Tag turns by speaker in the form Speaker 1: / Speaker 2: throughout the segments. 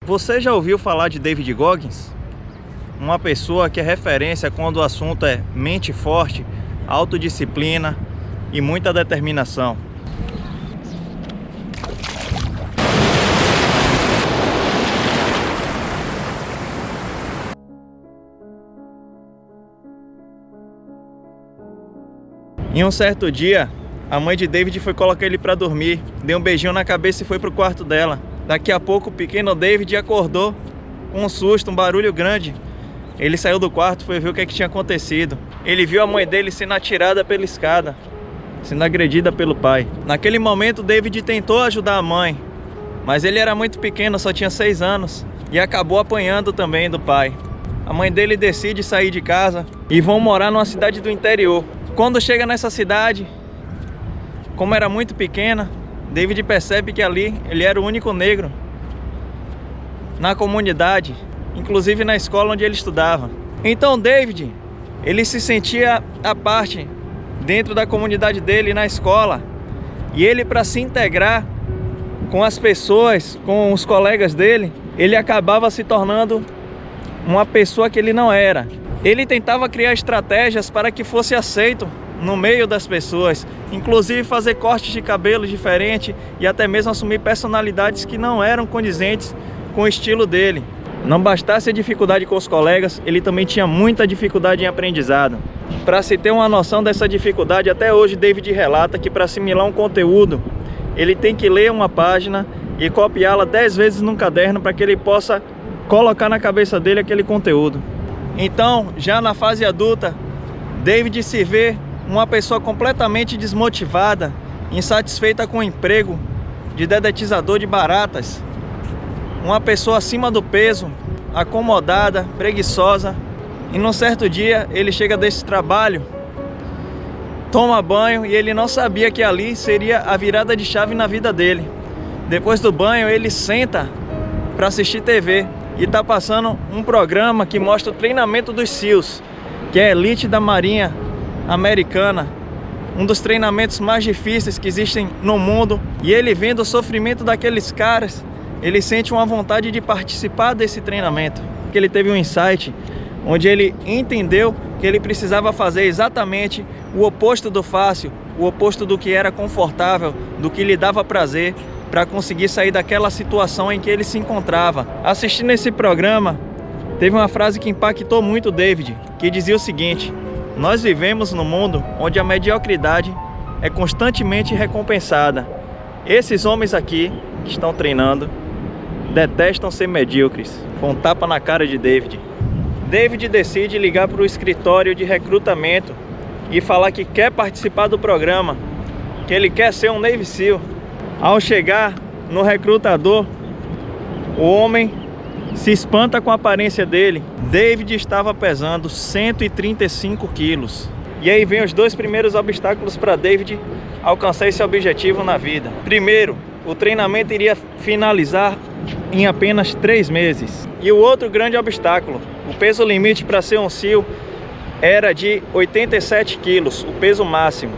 Speaker 1: Você já ouviu falar de David Goggins? Uma pessoa que é referência quando o assunto é mente forte, autodisciplina e muita determinação. Em um certo dia, a mãe de David foi colocar ele para dormir, deu um beijinho na cabeça e foi pro quarto dela. Daqui a pouco o pequeno David acordou com um susto, um barulho grande. Ele saiu do quarto, foi ver o que tinha acontecido. Ele viu a mãe dele sendo atirada pela escada, sendo agredida pelo pai. Naquele momento, David tentou ajudar a mãe, mas ele era muito pequeno, só tinha 6 anos, e acabou apanhando também do pai. A mãe dele decide sair de casa e vão morar numa cidade do interior. Quando chega nessa cidade, como era muito pequena, David percebe que ali ele era o único negro na comunidade, inclusive na escola onde ele estudava. Então David, ele se sentia à parte dentro da comunidade dele na escola, e ele, para se integrar com as pessoas, com os colegas dele, ele acabava se tornando uma pessoa que ele não era. Ele tentava criar estratégias para que fosse aceito no meio das pessoas, inclusive fazer cortes de cabelo diferente e até mesmo assumir personalidades que não eram condizentes com o estilo dele. Não bastasse a dificuldade com os colegas, ele também tinha muita dificuldade em aprendizado. Para se ter uma noção dessa dificuldade, até hoje David relata que para assimilar um conteúdo, ele tem que ler uma página e copiá-la 10 vezes num caderno para que ele possa colocar na cabeça dele aquele conteúdo. Então, já na fase adulta, David se vê uma pessoa completamente desmotivada, insatisfeita com o emprego de dedetizador de baratas, uma pessoa acima do peso, acomodada, preguiçosa. E num certo dia ele chega desse trabalho, toma banho e ele não sabia que ali seria a virada de chave na vida dele. Depois do banho ele senta para assistir TV e está passando um programa que mostra o treinamento dos SEALs, que é a elite da Marinha Americana, um dos treinamentos mais difíceis que existem no mundo. E ele, vendo o sofrimento daqueles caras, ele sente uma vontade de participar desse treinamento. Ele teve um insight onde ele entendeu que ele precisava fazer exatamente o oposto do fácil, o oposto do que era confortável, do que lhe dava prazer, para conseguir sair daquela situação em que ele se encontrava. Assistindo esse programa, teve uma frase que impactou muito David, que dizia o seguinte: nós vivemos num mundo onde a mediocridade é constantemente recompensada. Esses homens aqui que estão treinando detestam ser medíocres. Foi um tapa na cara de David. David decide ligar para o escritório de recrutamento e falar que quer participar do programa, que ele quer ser um Navy SEAL. Ao chegar no recrutador, o homem se espanta com a aparência dele. David estava pesando 135 quilos. E aí vem os 2 primeiros obstáculos para David alcançar esse objetivo na vida. Primeiro, o treinamento iria finalizar em apenas 3 meses. E o outro grande obstáculo, o peso limite para ser um SEAL era de 87 quilos, o peso máximo.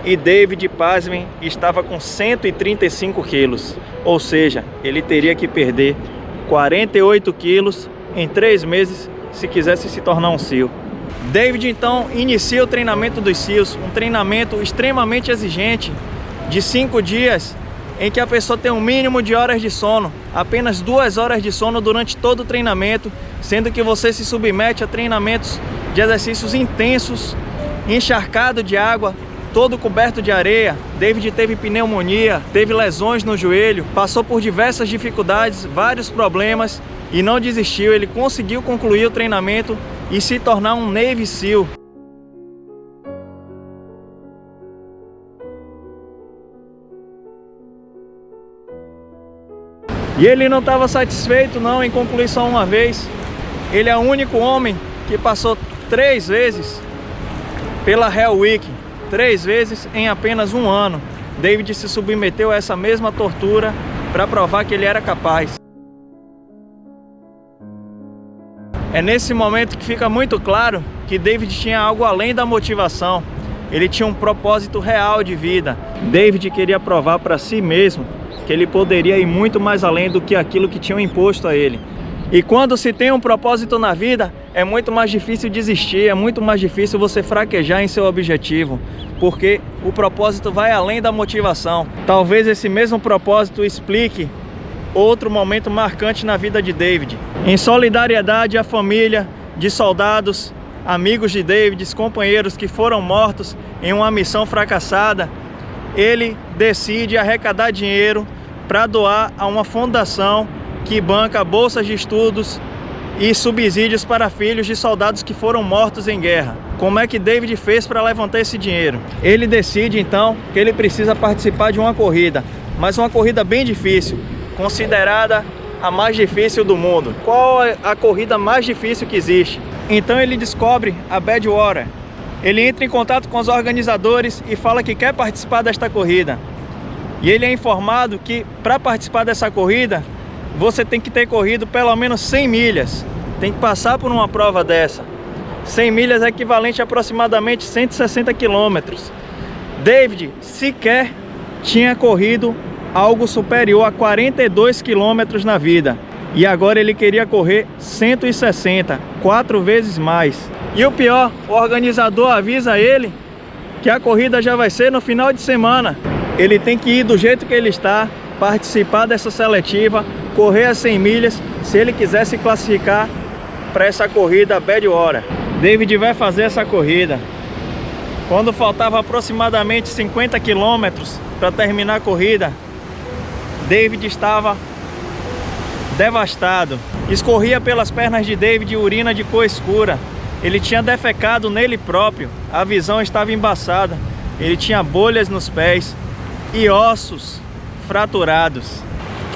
Speaker 1: E David, pasmem, estava com 135 quilos. Ou seja, ele teria que perder 48 quilos em 3 meses se quisesse se tornar um SEAL. David então inicia o treinamento dos SEALs, um treinamento extremamente exigente de 5 dias, em que a pessoa tem um mínimo de horas de sono, apenas 2 horas de sono durante todo o treinamento, sendo que você se submete a treinamentos de exercícios intensos, encharcado de água, todo coberto de areia. David teve pneumonia, teve lesões no joelho, passou por diversas dificuldades, vários problemas e não desistiu. Ele conseguiu concluir o treinamento e se tornar um Navy SEAL. E ele não estava satisfeito não em concluir só uma vez. Ele é o único homem que passou 3 vezes pela Hell Week, 3 vezes em apenas 1 ano. David se submeteu a essa mesma tortura para provar que ele era capaz. É nesse momento que fica muito claro que David tinha algo além da motivação. Ele tinha um propósito real de vida. David queria provar para si mesmo que ele poderia ir muito mais além do que aquilo que tinham imposto a ele. E quando se tem um propósito na vida, é muito mais difícil desistir, é muito mais difícil você fraquejar em seu objetivo, porque o propósito vai além da motivação. Talvez esse mesmo propósito explique outro momento marcante na vida de David. Em solidariedade à família de soldados, amigos de David, companheiros que foram mortos em uma missão fracassada, ele decide arrecadar dinheiro para doar a uma fundação que banca bolsas de estudos e subsídios para filhos de soldados que foram mortos em guerra. Como é que David fez para levantar esse dinheiro? Ele decide então que ele precisa participar de uma corrida, mas uma corrida bem difícil, considerada a mais difícil do mundo. Qual é a corrida mais difícil que existe? Então ele descobre a Badwater. Ele entra em contato com os organizadores e fala que quer participar desta corrida. E ele é informado que para participar dessa corrida, você tem que ter corrido pelo menos 100 milhas. Tem que passar por uma prova dessa. 100 milhas é equivalente a aproximadamente 160 quilômetros. David sequer tinha corrido algo superior a 42 quilômetros na vida. E agora ele queria correr 160, 4 vezes mais. E o pior, o organizador avisa ele que a corrida já vai ser no final de semana. Ele tem que ir do jeito que ele está, participar dessa seletiva, correr as 100 milhas, se ele quiser se classificar para essa corrida Badwater. David vai fazer essa corrida. Quando faltava aproximadamente 50 quilômetros para terminar a corrida, David estava devastado. Escorria pelas pernas de David urina de cor escura. Ele tinha defecado nele próprio. A visão estava embaçada. Ele tinha bolhas nos pés e ossos fraturados.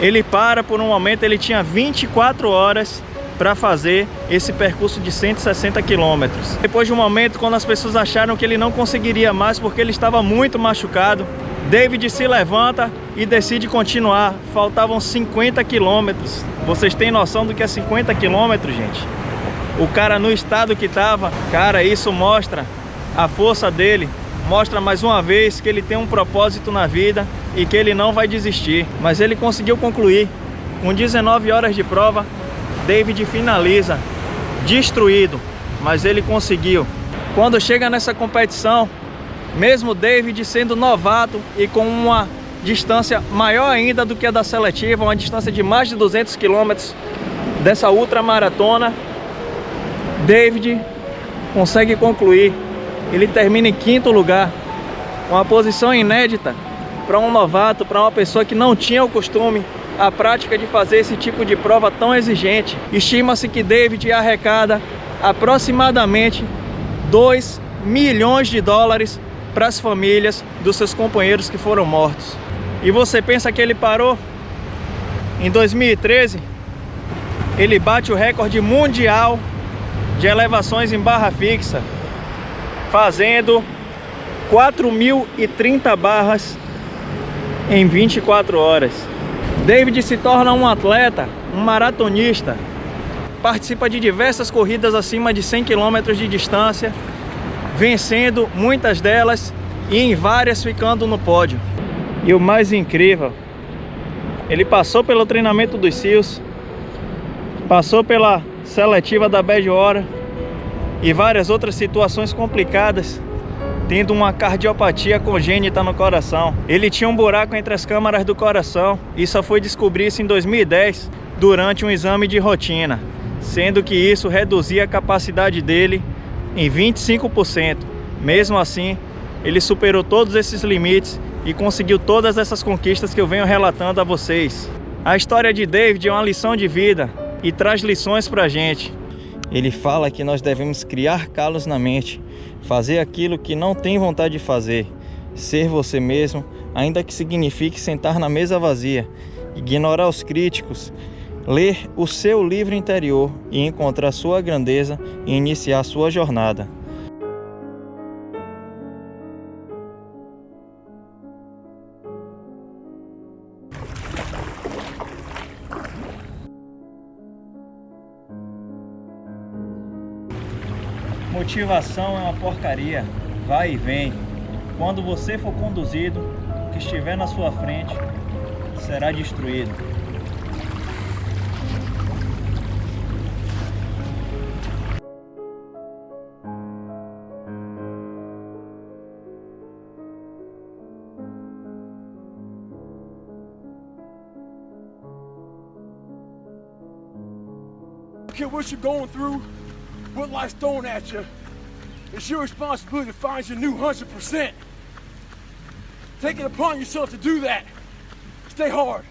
Speaker 1: Ele para por um momento. Ele tinha 24 horas para fazer esse percurso de 160 quilômetros. Depois de um momento, quando as pessoas acharam que ele não conseguiria mais porque ele estava muito machucado, David se levanta e decide continuar. Faltavam 50 quilômetros. Vocês têm noção do que é 50 quilômetros, gente? O cara no estado que estava, cara, isso mostra a força dele. Mostra mais uma vez que ele tem um propósito na vida e que ele não vai desistir. Mas ele conseguiu concluir. Com 19 horas de prova, David finaliza, destruído, mas ele conseguiu. Quando chega nessa competição, mesmo David sendo novato e com uma distância maior ainda do que a da seletiva, uma distância de mais de 200 quilômetros dessa ultramaratona, David consegue concluir. Ele termina em 5º lugar, uma posição inédita para um novato, para uma pessoa que não tinha o costume, a prática de fazer esse tipo de prova tão exigente. Estima-se que David arrecada aproximadamente 2 milhões de dólares para as famílias dos seus companheiros que foram mortos. E você pensa que ele parou? Em 2013, ele bate o recorde mundial de elevações em barra fixa, fazendo 4.030 barras em 24 horas. David se torna um atleta, um maratonista, participa de diversas corridas acima de 100 km de distância, vencendo muitas delas e em várias ficando no pódio. E o mais incrível, ele passou pelo treinamento dos SEALs, passou pela seletiva da Badwater e várias outras situações complicadas, tendo uma cardiopatia congênita no coração. Ele tinha um buraco entre as câmaras do coração e só foi descobrir isso em 2010 durante um exame de rotina, sendo que isso reduzia a capacidade dele em 25%. Mesmo assim, ele superou todos esses limites e conseguiu todas essas conquistas que eu venho relatando a vocês. A história de David é uma lição de vida e traz lições pra gente. Ele fala que nós devemos criar calos na mente, fazer aquilo que não tem vontade de fazer, ser você mesmo, ainda que signifique sentar na mesa vazia, ignorar os críticos, ler o seu livro interior e encontrar sua grandeza e iniciar sua jornada. Motivação é uma porcaria, vai e vem. Quando você for conduzido, o que estiver na sua frente, será destruído.
Speaker 2: I don't care what you're going through, what life's throwing at you, it's your responsibility to find your new 100%. Take it upon yourself to do that. Stay hard.